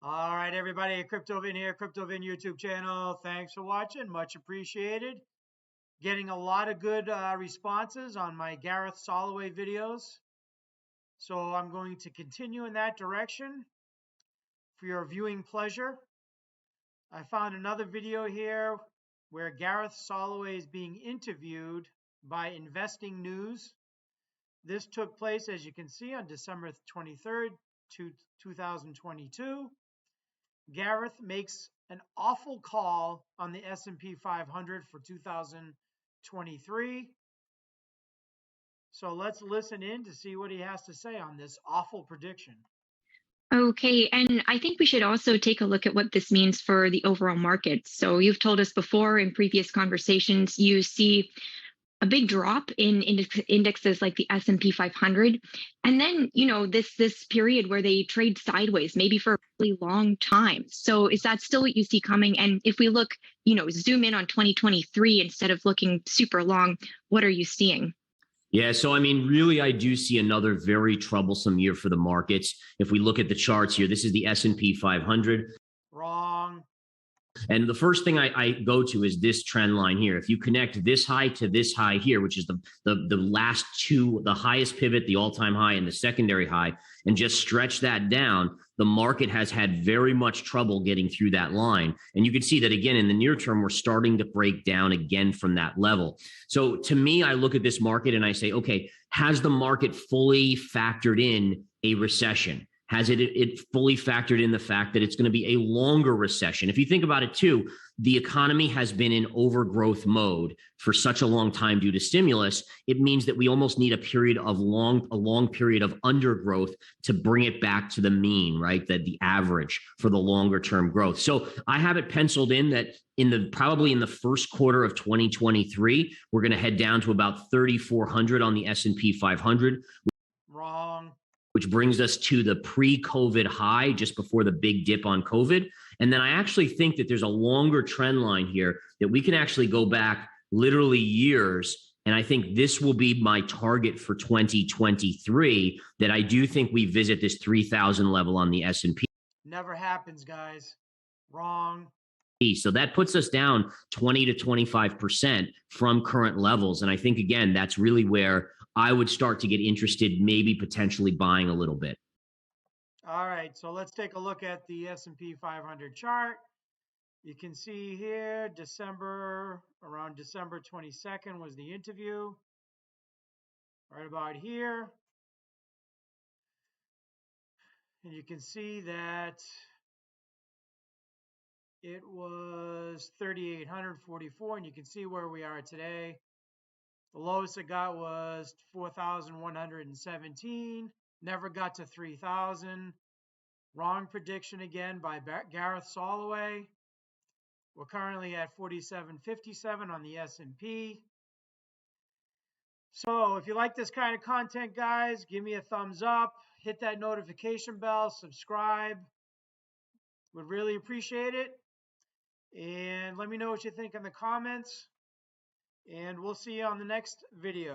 All right, everybody, CryptoVin here, CryptoVin YouTube channel. Thanks for watching, much appreciated. Getting a lot of good responses on my Gareth Soloway videos. So I'm going to continue in that direction for your viewing pleasure. I found another video here where Gareth Soloway is being interviewed by Investing News. This took place, as you can see, on December 23rd, 2022. Gareth makes an awful call on the S&P 500 for 2023. So let's listen in to see what he has to say on this awful prediction. Okay, and I think we should also take a look at what this means for the overall market. So you've told us before in previous conversations, you see a big drop in indexes like the S&P 500, and then this period where they trade sideways, maybe for a really long time. So is that still what you see coming? And if we look, zoom in on 2023 instead of looking super long, what are you seeing? Yeah, so I mean, really, I do see another very troublesome year for the markets. If we look at the charts here, this is the S&P 500. Wrong. And the first thing I go to is this trend line here. If you connect this high to this high here, which is the last two, the highest pivot, the all-time high, and the secondary high, and just stretch that down, the market has had very much trouble getting through that line. And you can see that again in the near term, we're starting to break down again from that level. So to me, I look at this market and I say, okay, has the market fully factored in a recession? Has it fully factored in the fact that it's going to be a longer recession? If you think about it too, the economy has been in overgrowth mode for such a long time due to stimulus. It means that we almost need a long period of undergrowth to bring it back to the mean, right? The average for the longer term growth. So I have it penciled in that probably in the first quarter of 2023, we're going to head down to about 3,400 on the S&P 500. Wrong. Which brings us to the pre-COVID high just before the big dip on COVID. And then I actually think that there's a longer trend line here that we can actually go back literally years. And I think this will be my target for 2023, that I do think we visit this 3,000 level on the S&P. Never happens, guys. Wrong. So that puts us down 20 to 25% from current levels. And I think, again, that's really where I would start to get interested, maybe potentially buying a little bit. All right, so let's take a look at the S&P 500 chart. You can see here, around December 22nd was the interview. Right about here. And you can see that it was 3,844, and you can see where we are today. The lowest it got was 4,117. Never got to 3,000. Wrong prediction again by Gareth Soloway. We're currently at 47.57 on the S&P. So if you like this kind of content, guys, give me a thumbs up. Hit that notification bell. Subscribe. Would really appreciate it. And let me know what you think in the comments. And we'll see you on the next video.